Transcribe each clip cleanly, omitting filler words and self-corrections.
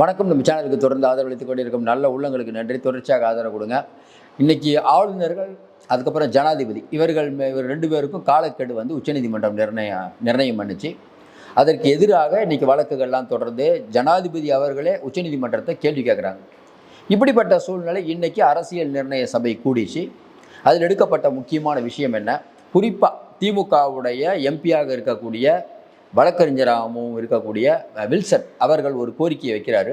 வணக்கம். நம்ம சேனலுக்கு தொடர்ந்து ஆதரவளித்துக் கொண்டிருக்கும் நல்ல உள்ளங்களுக்கு நன்றி. தொடர்ச்சியாக ஆதரவு கொடுங்க. இன்றைக்கி ஆளுநர்கள், அதுக்கப்புறம் ஜனாதிபதி, இவர் 2 பேருக்கும் காலக்கெடு உச்சநீதிமன்றம் நிர்ணயம் பண்ணிச்சு. அதற்கு எதிராக இன்றைக்கி வழக்குகள்லாம் தொடர்ந்து ஜனாதிபதி அவர்களே உச்சநீதிமன்றத்தை கேள்வி கேட்குறாங்க. இப்படிப்பட்ட சூழ்நிலை இன்றைக்கி அரசியல் நிர்ணய சபை கூடிச்சு. அதில் எடுக்கப்பட்ட முக்கியமான விஷயம் என்ன? குறிப்பாக திமுகவுடைய எம்பியாக இருக்கக்கூடிய வழக்கறிஞராகவும் இருக்கக்கூடிய வில்சன் அவர்கள் ஒரு கோரிக்கையை வைக்கிறாரு.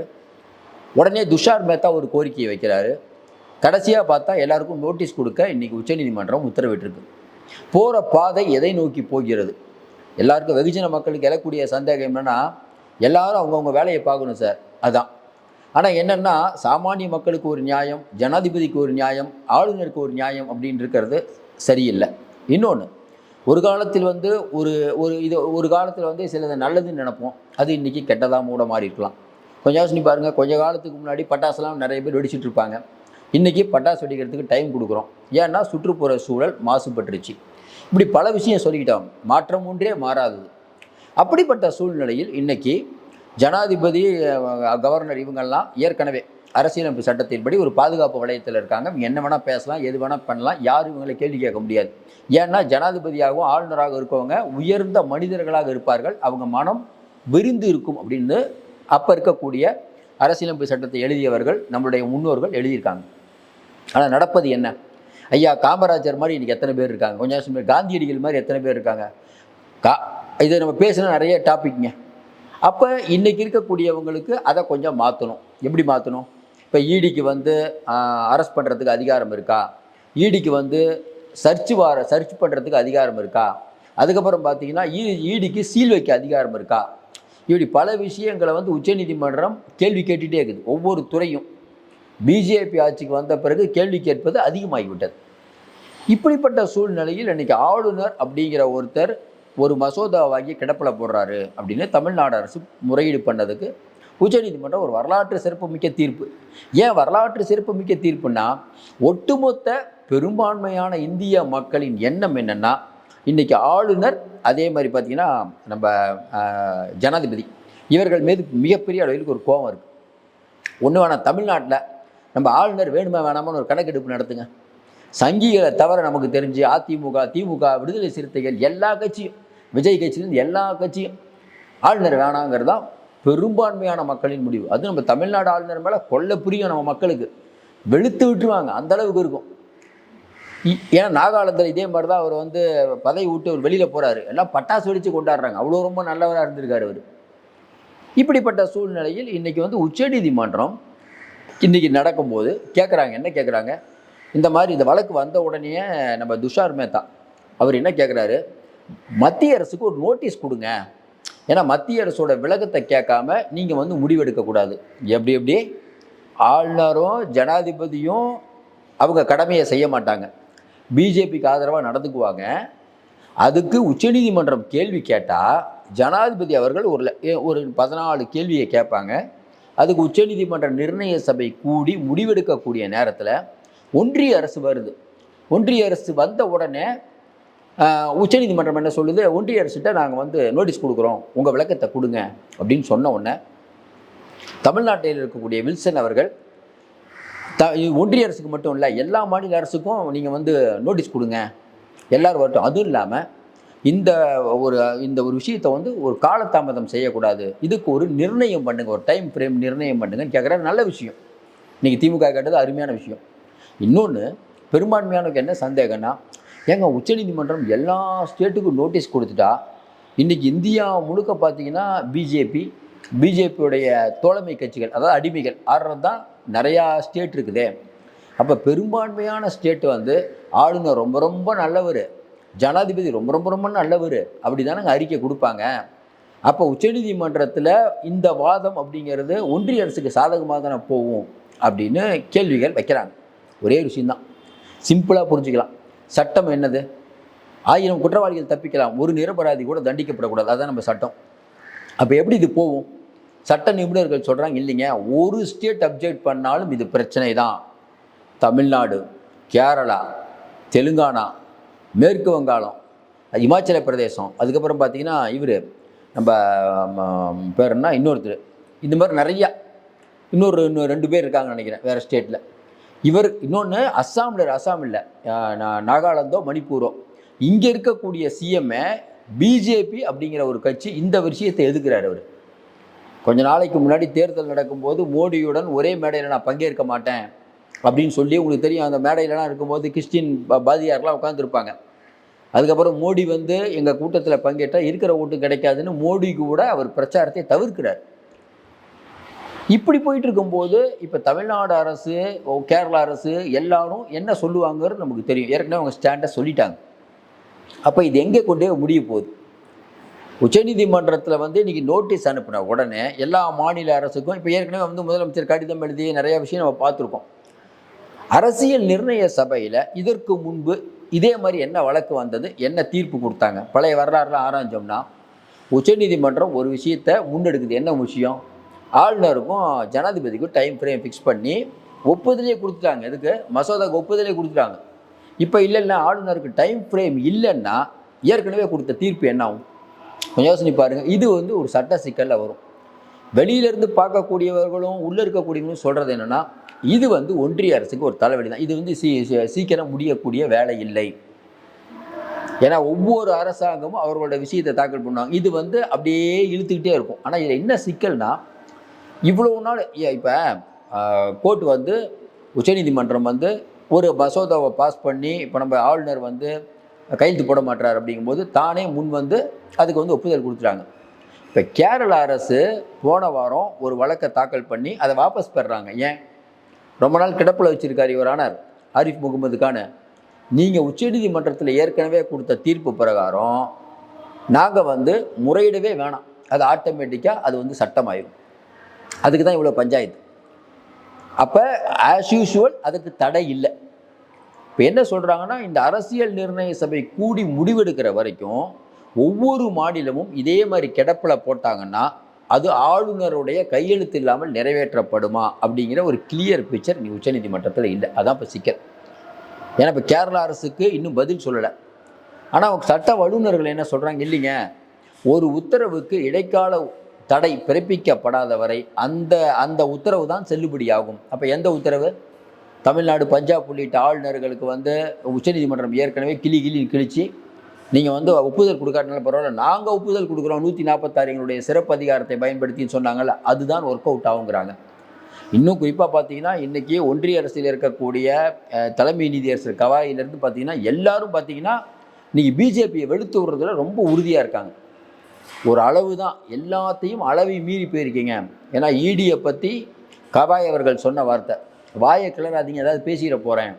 உடனே துஷார் மேத்தா ஒரு கோரிக்கையை வைக்கிறாரு. கடைசியாக பார்த்தா எல்லாருக்கும் நோட்டீஸ் கொடுக்க இன்றைக்கி உச்சநீதிமன்றம் உத்தரவிட்டிருக்கு. போகிற பாதை எதை நோக்கி போகிறது? எல்லாருக்கும் வெகுஜன மக்களுக்கு எழக்கூடிய சந்தேகம் என்னென்னா, எல்லாரும் அவங்கவுங்க வேலையை பார்க்கணும் சார், அதான். ஆனால் என்னென்னா, சாமானிய மக்களுக்கு ஒரு நியாயம், ஜனாதிபதிக்கு ஒரு நியாயம், ஆளுநருக்கு ஒரு நியாயம் அப்படின்னு இருக்கிறது சரியில்லை. இன்னொன்று, ஒரு காலத்தில் ஒரு காலத்தில் சிலது நல்லதுன்னு நினைப்போம். அது இன்றைக்கி கெட்டதாக மூட மாறி இருக்கலாம். கொஞ்சம் யோசனை பாருங்கள். கொஞ்சம் காலத்துக்கு முன்னாடி பட்டாசுலாம் நிறைய பேர் வெடிச்சிட்டு இருப்பாங்க. இன்றைக்கி பட்டாசு வெடிக்கிறதுக்கு டைம் கொடுக்குறோம். ஏன்னா சுற்றுப்புற சூழல் மாசுபட்டுருச்சு. இப்படி பல விஷயம் சொல்லிக்கிட்டோம். மாற்றம் ஒன்றே மாறாதது. அப்படிப்பட்ட சூழ்நிலையில் இன்றைக்கி ஜனாதிபதி, கவர்னர் இவங்கெல்லாம் ஏற்கனவே அரசியலமைப்பு சட்டத்தின்படி ஒரு பாதுகாப்பு வளையத்தில் இருக்காங்க. என்ன வேணால் பேசலாம், எது வேணால் பண்ணலாம், யாரும் இவங்களை கேள்வி கேட்க முடியாது. ஏன்னா ஜனாதிபதியாகவும் ஆளுநராக இருக்கவங்க உயர்ந்த மனிதர்களாக இருப்பார்கள். அவங்க மனம் விரிந்து இருக்கும் அப்படின்னு அப்போ இருக்கக்கூடிய அரசியலமைப்பு சட்டத்தை எழுதியவர்கள், நம்மளுடைய முன்னோர்கள் எழுதியிருக்காங்க. ஆனால் நடப்பது என்ன? ஐயா காமராஜர் மாதிரி இன்றைக்கி எத்தனை பேர் இருக்காங்க? கொஞ்சம் காந்தியடிகள் மாதிரி எத்தனை பேர் இருக்காங்க? இதை நம்ம பேசினா நிறைய டாபிக்ங்க. அப்போ இன்றைக்கி இருக்கக்கூடியவங்களுக்கு அதை கொஞ்சம் மாற்றணும். எப்படி மாற்றணும்? இப்போ ஈடிக்கு அரெஸ்ட் பண்ணுறதுக்கு அதிகாரம் இருக்கா? ஈடிக்கு சர்ச் பண்ணுறதுக்கு அதிகாரம் இருக்கா? அதுக்கப்புறம் பார்த்தீங்கன்னா ஈடிக்கு சீல் வைக்க அதிகாரம் இருக்கா? இப்படி பல விஷயங்களை உச்சநீதிமன்றம் கேள்வி கேட்டுகிட்டே இருக்குது. ஒவ்வொரு துறையும் பிஜேபி ஆட்சிக்கு வந்த பிறகு கேள்வி கேட்பது அதிகமாகிவிட்டது. இப்படிப்பட்ட சூழ்நிலையில் இன்றைக்கி ஆளுநர் அப்படிங்கிற ஒருத்தர் ஒரு மசோதா வாங்கி கிடப்பில் போடுறாரு அப்படின்னு தமிழ்நாடு அரசு முறையீடு பண்ணதுக்கு உச்சநீதிமன்றம் ஒரு வரலாற்று சிறப்புமிக்க தீர்ப்பு. ஏன் வரலாற்று சிறப்புமிக்க தீர்ப்புன்னா, ஒட்டுமொத்த பெரும்பான்மையான இந்திய மக்களின் எண்ணம் என்னென்னா, இன்றைக்கி ஆளுநர், அதே மாதிரி பார்த்திங்கன்னா நம்ம ஜனாதிபதி, இவர்கள் மீது மிகப்பெரிய அளவில் ஒரு கோபம் இருக்குது. ஒன்று வேணாம், தமிழ்நாட்டில் நம்ம ஆளுநர் வேணுமா வேணாமான்னு ஒரு கணக்கெடுப்பு நடத்துங்க. சங்கிகளை தவிர நமக்கு தெரிஞ்சு அதிமுக, திமுக, விடுதலை சிறுத்தைகள், எல்லா கட்சியும், விஜய் கட்சியிலேருந்து எல்லா கட்சியும் ஆளுநர் வேணாங்கிறது தான் பெரும்பான்மையான மக்களின் முடிவு. அது நம்ம தமிழ்நாடு ஆளுநர் மேலே கொள்ள புரியும். நம்ம மக்களுக்கு வெளுத்து விட்டுருவாங்க, அந்தளவுக்கு இருக்கும். ஏன்னா நாகாலாந்தில் இதே மாதிரி தான் அவர் பதவி விட்டு அவர் வெளியில் போகிறாரு. எல்லாம் பட்டாசு வெடித்து கொண்டாடுறாங்க. அவ்வளோ ரொம்ப நல்லவராக இருந்திருக்காரு அவர். இப்படிப்பட்ட சூழ்நிலையில் இன்றைக்கி உச்சநீதிமன்றம் இன்றைக்கி நடக்கும்போது கேட்குறாங்க. என்ன கேட்குறாங்க? இந்த மாதிரி இந்த வழக்கு வந்த உடனே நம்ம துஷார் மேத்தா அவர் என்ன கேட்குறாரு? மத்திய அரசுக்கு ஒரு நோட்டீஸ் கொடுங்க. ஏன்னா மத்திய அரசோட விளக்கத்தை கேட்காம நீங்கள் முடிவெடுக்கக்கூடாது. எப்படி ஆளுநரும் ஜனாதிபதியும் அவங்க கடமையை செய்ய மாட்டாங்க, பிஜேபிக்கு ஆதரவாக நடந்துக்குவாங்க. அதுக்கு உச்சநீதிமன்றம் கேள்வி கேட்டால் ஜனாதிபதி அவர்கள் ஒரு 14 கேள்வியை கேட்பாங்க. அதுக்கு உச்சநீதிமன்ற நிர்ணய சபை கூடி முடிவெடுக்கக்கூடிய நேரத்தில் ஒன்றிய அரசு வருது. ஒன்றிய அரசு வந்த உடனே உச்சநீதிமன்றம் என்ன சொல்லுது? ஒன்றிய அரசுகிட்ட நாங்கள் நோட்டீஸ் கொடுக்குறோம், உங்கள் விளக்கத்தை கொடுங்க அப்படின்னு சொன்ன உடனே தமிழ்நாட்டில் இருக்கக்கூடிய வில்சன் அவர்கள் ஒன்றிய அரசுக்கு மட்டும் இல்லை, எல்லா மாநில அரசுக்கும் நீங்கள் நோட்டீஸ் கொடுங்க, எல்லோரும் வரட்டும். அதுவும் இல்லாமல் இந்த ஒரு விஷயத்தை ஒரு காலதாமதம் செய்யக்கூடாது, இதுக்கு ஒரு நிர்ணயம் பண்ணுங்கள், ஒரு டைம் ஃப்ரேம் நிர்ணயம் பண்ணுங்கன்னு கேட்குற நல்ல விஷயம். இன்றைக்கி திமுக கேட்டது அருமையான விஷயம். இன்னொன்று, பெரும்பான்மையானவருக்கு என்ன சந்தேகம்னா, ஏங்க உச்சநீதிமன்றம் எல்லா ஸ்டேட்டுக்கும் நோட்டீஸ் கொடுத்துட்டா இன்றைக்கி இந்தியா முழுக்க பார்த்தீங்கன்னா பிஜேபியுடைய தோழமை கட்சிகள், அதாவது அடிமைகள் ஆடுறது தான் நிறையா ஸ்டேட் இருக்குதே. அப்போ பெரும்பான்மையான ஸ்டேட்டு ஆளுநர் ரொம்ப ரொம்ப நல்லவர், ஜனாதிபதி ரொம்ப ரொம்ப ரொம்ப நல்லவர், அப்படி தானே அறிக்கை கொடுப்பாங்க. அப்போ உச்சநீதிமன்றத்தில் இந்த வாதம் அப்படிங்கிறது ஒன்றிய அரசுக்கு சாதகமாக தானே போகும் அப்படின்னு கேள்விகள் வைக்கிறாங்க. ஒரே விஷயந்தான், சிம்பிளாக புரிஞ்சுக்கலாம். சட்டம் என்னது? 1000 குற்றவாளிகள் தப்பிக்கலாம், ஒரு நிரபராதி கூட தண்டிக்கப்படக்கூடாது, அதுதான் நம்ம சட்டம். அப்போ எப்படி இது போகும்? சட்ட நிபுணர்கள் சொல்கிறாங்க, இல்லைங்க, ஒரு ஸ்டேட் அப்ஜெக்ட் பண்ணாலும் இது பிரச்சனை தான். தமிழ்நாடு, கேரளா, தெலுங்கானா, மேற்கு வங்காளம், இமாச்சல பிரதேசம், அதுக்கப்புறம் பார்த்திங்கன்னா நம்ம பேர் என்ன இன்னொருத்தர், இந்த மாதிரி நிறையா இன்னும் 2 பேர் இருக்காங்கன்னு நினைக்கிறேன் வேறு ஸ்டேட்டில். இவர் இன்னொன்று அஸ்ஸாம் இல்லை, நாகாலாந்தோ மணிப்பூரோ. இங்கே இருக்கக்கூடிய சிஎம்ஏ பிஜேபி அப்படிங்கிற ஒரு கட்சி இந்த விஷயத்தை எதுக்குறாரு. அவர் கொஞ்ச நாளைக்கு முன்னாடி தேர்தல் நடக்கும்போது மோடியுடன் ஒரே மேடையில் நான் பங்கேற்க மாட்டேன் அப்படின்னு சொல்லி, உங்களுக்கு தெரியும் அந்த மேடையிலலாம் இருக்கும்போது கிறிஸ்டின் பாதியார்லாம் உட்காந்துருப்பாங்க. அதுக்கப்புறம் மோடி வந்து எங்கள் கூட்டத்தில் பங்கேற்றால் இருக்கிற ஓட்டு கிடைக்காதுன்னு மோடி கூட அவர் பிரச்சாரத்தை தவிர்க்கிறார். இப்படி போயிட்டு இருக்கும்போது இப்போ தமிழ்நாடு அரசு, கேரளா அரசு எல்லாரும் என்ன சொல்லுவாங்கிறது நமக்கு தெரியும். ஏற்கனவே அவங்க ஸ்டாண்டை சொல்லிட்டாங்க. அப்போ இது எங்கே கொண்டே முடிய போகுது? உச்சநீதிமன்றத்தில் வந்து இன்றைக்கி நோட்டீஸ் அனுப்பின உடனே எல்லா மாநில அரசுக்கும், இப்போ ஏற்கனவே வந்து முதலமைச்சர் கடிதம் எழுதி நிறைய விஷயம் நம்ம பார்த்துருக்கோம். அரசியல் நிர்ணய சபையில் இதற்கு முன்பு இதே மாதிரி என்ன வழக்கு வந்தது, என்ன தீர்ப்பு கொடுத்தாங்க, பழைய வரலாறுலாம் ஆராய்ஞ்சோம்னா உச்சநீதிமன்றம் ஒரு விஷயத்தை முன்னெடுக்குது. என்ன விஷயம்? ஆளுநருக்கும் ஜனாதிபதிக்கும் டைம் ஃப்ரேம் ஃபிக்ஸ் பண்ணி ஒப்புதலே கொடுத்துட்டாங்க. எதுக்கு? மசோதாவுக்கு ஒப்புதலே கொடுத்துட்டாங்க. இப்போ இல்லைன்னா ஆளுநருக்கு டைம் ஃப்ரேம் இல்லைன்னா ஏற்கனவே கொடுத்த தீர்ப்பு என்ன ஆகும்? கொஞ்சம் யோசனை பாருங்கள். இது வந்து ஒரு சட்ட சிக்கலில் வரும். வெளியிலேருந்து பார்க்கக்கூடியவர்களும் உள்ளே இருக்கக்கூடியவங்களும் சொல்கிறது என்னென்னா, இது வந்து ஒன்றிய அரசுக்கு ஒரு தலைவலி தான். இது வந்து சீக்கிரம் முடியக்கூடிய வேலை இல்லை. ஏன்னா ஒவ்வொரு அரசாங்கமும் அவர்களோட விஷயத்தை தாக்கல் பண்ணுவாங்க. இது வந்து அப்படியே இழுத்துக்கிட்டே இருக்கும். ஆனால் இதில் என்ன சிக்கல்னா, இவ்வளோ நாள் இப்போ கோர்ட் வந்து உச்சநீதிமன்றம் வந்து ஒரு மசோதாவை பாஸ் பண்ணி இப்போ நம்ம ஆளுநர் வந்து கையெழுத்து போட மாட்டார் அப்படிங்கும்போது தானே முன் வந்து அதுக்கு வந்து ஒப்புதல் கொடுத்துட்டாங்க. இப்போ கேரள அரசு போன வாரம் ஒரு வழக்கை தாக்கல் பண்ணி அதை வாபஸ் பெறுறாங்க. ஏன்? ரொம்ப நாள் கிடப்பில் வச்சுருக்கார் இவர் ஆனார் ஆரிஃப் முகமது கான். நீங்கள் உச்சநீதிமன்றத்தில் ஏற்கனவே கொடுத்த தீர்ப்பு பிரகாரம் நாங்கள் வந்து முறையிடவே வேணாம், அது ஆட்டோமேட்டிக்காக அது வந்து சட்டமாயிடும். அதுக்கு தான் இவ்வளோ பஞ்சாயத்து. அப்போ ஆஸ் யூஷுவல் அதுக்கு தடை இல்லை. இப்போ என்ன சொல்கிறாங்கன்னா, இந்த அரசியல் நிர்ணய சபை கூடி முடிவெடுக்கிற வரைக்கும் ஒவ்வொரு மாநிலமும் இதே மாதிரி கிடப்பில் போட்டாங்கன்னா அது ஆளுநருடைய கையெழுத்து இல்லாமல் நிறைவேற்றப்படுமா அப்படிங்கிற ஒரு கிளியர் பிக்சர் நீ உச்சநீதிமன்றத்தில் இல்லை. அதான் இப்போ சிக்கல். ஏன்னா இப்போ கேரளா அரசுக்கு இன்னும் பதில் சொல்லலை. ஆனால் சட்ட வல்லுநர்கள் என்ன சொல்கிறாங்க, இல்லைங்க, ஒரு உத்தரவுக்கு இடைக்கால தடை பிறப்பிக்கப்படாத வரை அந்த உத்தரவு தான் செல்லுபடியாகும். அப்போ எந்த உத்தரவு? தமிழ்நாடு, பஞ்சாப் உள்ளிட்ட ஆளுநர்களுக்கு வந்து உச்சநீதிமன்றம் ஏற்கனவே கிழிச்சு நீங்கள் வந்து ஒப்புதல் கொடுக்காட்டினாலும் பரவாயில்ல, நாங்கள் ஒப்புதல் கொடுக்குறோம் 146 எங்களுடைய சிறப்பு அதிகாரத்தை பயன்படுத்தின்னு சொன்னாங்கல்ல, அதுதான் ஒர்க் அவுட் ஆகுங்கிறாங்க. இன்னும் குறிப்பாக பார்த்தீங்கன்னா இன்றைக்கி ஒன்றிய அரசில் இருக்கக்கூடிய தலைமை நீதியரசர் கவாயிலிருந்து பார்த்தீங்கன்னா எல்லாரும் பார்த்தீங்கன்னா இன்றைக்கி பிஜேபியை வெளுத்து விடுறதுல ரொம்ப உறுதியாக இருக்காங்க. ஒரு அளவு தான், எல்லாத்தையும் அளவை மீறி போயிருக்கீங்க. ஏன்னா இடியை பற்றி கவாய் அவர்கள் சொன்ன வார்த்தை, வாயை கிளறாதீங்க, ஏதாவது பேசிட போகிறேன்,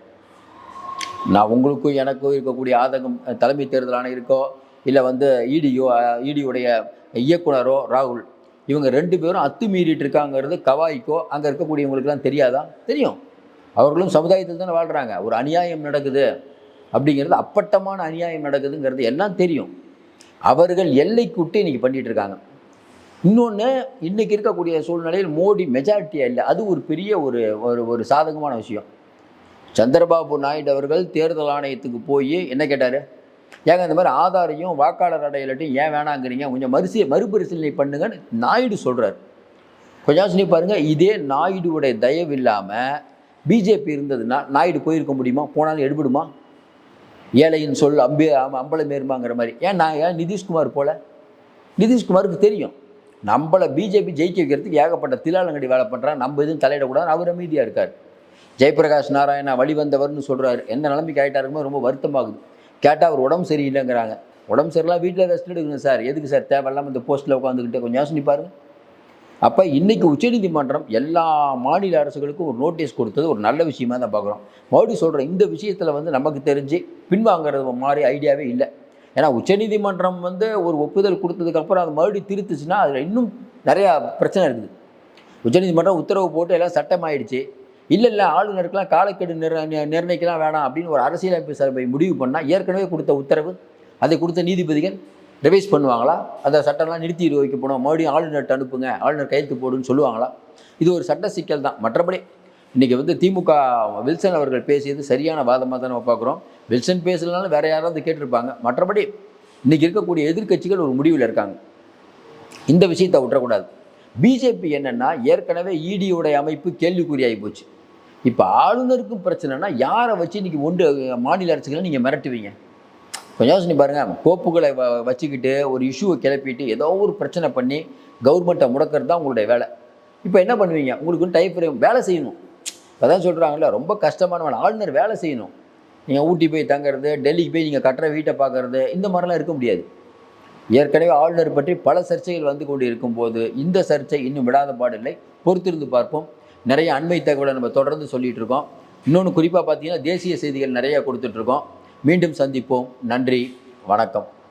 நான் உங்களுக்கும் எனக்கும் இருக்கக்கூடிய ஆதங்கம் தலைமை தேர்தல் ஆணையருக்கோ இல்லை வந்து இடியுடைய இயக்குனரோ ராகுல், இவங்க 2 பேரும் அத்துமீறிட்டு இருக்காங்கிறது கவாய்க்கோ அங்கே இருக்கக்கூடியவங்களுக்குலாம் தெரியாதா? தெரியும். அவர்களும் சமுதாயத்தில் தானே வாழ்கிறாங்க. ஒரு அநியாயம் நடக்குது அப்படிங்கிறது, அப்பட்டமான அநியாயம் நடக்குதுங்கிறது எல்லாம் தெரியும். அவர்கள் எல்லைக்கு விட்டு இன்றைக்கி பண்ணிகிட்டு இருக்காங்க. இன்னொன்று, இன்றைக்கி இருக்கக்கூடிய சூழ்நிலையில் மோடி மெஜாரிட்டியாக இல்லை, அது ஒரு பெரிய ஒரு சாதகமான விஷயம். சந்திரபாபு நாயுடு அவர்கள் தேர்தல் ஆணையத்துக்கு போய் என்ன கேட்டார், ஏங்க இந்த மாதிரி ஆதாரையும் வாக்காளர் அடையாளட்டையும் ஏன் வேணாங்கிறீங்க, கொஞ்சம் மறுபரிசீலனை பண்ணுங்கன்னு நாயுடு சொல்கிறார். கொஞ்சம் சொல்லி பாருங்கள். இதே நாயுடுவுடைய தயவு இல்லாமல் பிஜேபி இருந்ததுன்னா நாயுடு போயிருக்க முடியுமா? போனாலும் எடுபடுமா? ஏழையின் சொல் அம்பலம் ஏறுமாங்கிற மாதிரி. ஏன் நிதிஷ்குமார் போல? நிதிஷ்குமாருக்கு தெரியும் நம்மளை பிஜேபி ஜெயிக்க வைக்கிறதுக்கு ஏகப்பட்ட தில்லாலங்கடி வேலை பண்ணுறாங்க, நம்ம எதுவும் தலையிடக்கூடாது, அவர் அமைதியாக இருக்கார். ஜெயபிரகாஷ் நாராயணா வழிவந்தவர்னு சொல்கிறாரு. எந்த நிலைமைக்கு ஆகிட்டாருக்குமோ ரொம்ப வருத்தமாகுது. கேட்டால் அவர் உடம்பு சரியில்லைங்கிறாங்க. உடம்பு சரியில்லாம் வீட்டில் ரெஸ்ட் எடுக்கணும் சார், எதுக்கு சார் தேவையில்லாமல் இந்த போஸ்ட்டில் உட்காந்துக்கிட்டு? கொஞ்சம் யோசனை பாருங்கள். அப்போ இன்றைக்கி உச்சநீதிமன்றம் எல்லா மாநில அரசுகளுக்கும் ஒரு நோட்டீஸ் கொடுத்தது ஒரு நல்ல விஷயமாக தான் பார்க்குறோம். மறுபடியும் சொல்கிறேன், இந்த விஷயத்தில் வந்து நமக்கு தெரிஞ்சு பின்வாங்கிறது மாதிரி ஐடியாவே இல்லை. ஏன்னா உச்சநீதிமன்றம் வந்து ஒரு ஒப்புதல் கொடுத்ததுக்கப்புறம் அது மறுபடியும் திருத்துச்சுன்னா அதில் இன்னும் நிறையா பிரச்சனை இருக்குது. உச்சநீதிமன்றம் உத்தரவு போட்டு எல்லாம் சட்டமாயிடுச்சு, இல்லை ஆளுநருக்கெல்லாம் காலக்கெடு நிர்ணயிக்கலாம் வேணாம் அப்படின்னு ஒரு அரசியலமைப்பு சபை முடிவு பண்ணால் ஏற்கனவே கொடுத்த உத்தரவு அதை கொடுத்த நீதிபதிகள் ரிவைஸ் பண்ணுவாங்களா? அந்த சட்டம்லாம் நிறுத்தி வைக்கப்படும், மறுபடியும் ஆளுநர்கிட்ட அனுப்புங்க, ஆளுநர் கையெழுத்து போடுன்னு சொல்லுவாங்களா? இது ஒரு சட்ட சிக்கல் தான். மற்றபடி இன்றைக்கி வந்து திமுக வில்சன் அவர்கள் பேசியது சரியான வாதமாக தான் நம்ம பார்க்குறோம். வில்சன் பேசலனாலும் வேறு யாராவது கேட்டிருப்பாங்க. மற்றபடி இன்றைக்கி இருக்கக்கூடிய எதிர்க்கட்சிகள் ஒரு முடிவில் இருக்காங்க. இந்த விஷயத்தை விட்டுறக்கூடாது. பிஜேபி என்னென்னா ஏற்கனவே இடியோடைய அமைப்பு கேள்விக்குறியாகி போச்சு. இப்போ ஆளுநருக்கும் பிரச்சனைனா யாரை வச்சு இன்றைக்கி மாநில அரசுகளை நீங்கள் மிரட்டுவீங்க? கொஞ்சம் யோசனை பாருங்கள். கோப்புகளை வச்சுக்கிட்டு ஒரு இஷ்யூவை கிளப்பிட்டு ஏதோ ஒரு பிரச்சனை பண்ணி கவர்மெண்ட்டை முடக்கிறது தான் உங்களுடைய வேலை. இப்போ என்ன பண்ணுவீங்க? உங்களுக்கு டைம் ஃப்ரேம் வேலை செய்யணும். அதான் சொல்கிறாங்கல்ல, ரொம்ப கஷ்டமான வேலை. ஆளுநர் வேலை செய்யணும். நீங்கள் ஊட்டி போய் தங்குறது, டெல்லிக்கு போய் நீங்கள் கட்டுற வீட்டை பார்க்குறது, இந்த மாதிரிலாம் இருக்க முடியாது. ஏற்கனவே ஆளுநர் பற்றி பல சர்ச்சைகள் வந்து கொண்டு இருக்கும்போது இந்த சர்ச்சை இன்னும் விடாத பாடில்லை. பொறுத்திருந்து பார்ப்போம். நிறைய அண்மை தகவலை நம்ம தொடர்ந்து சொல்லிகிட்டு இருக்கோம். இன்னொன்று குறிப்பாக பார்த்தீங்கன்னா தேசிய செய்திகள் நிறைய கொடுத்துட்ருக்கோம். மீண்டும் சந்திப்போம். நன்றி, வணக்கம்.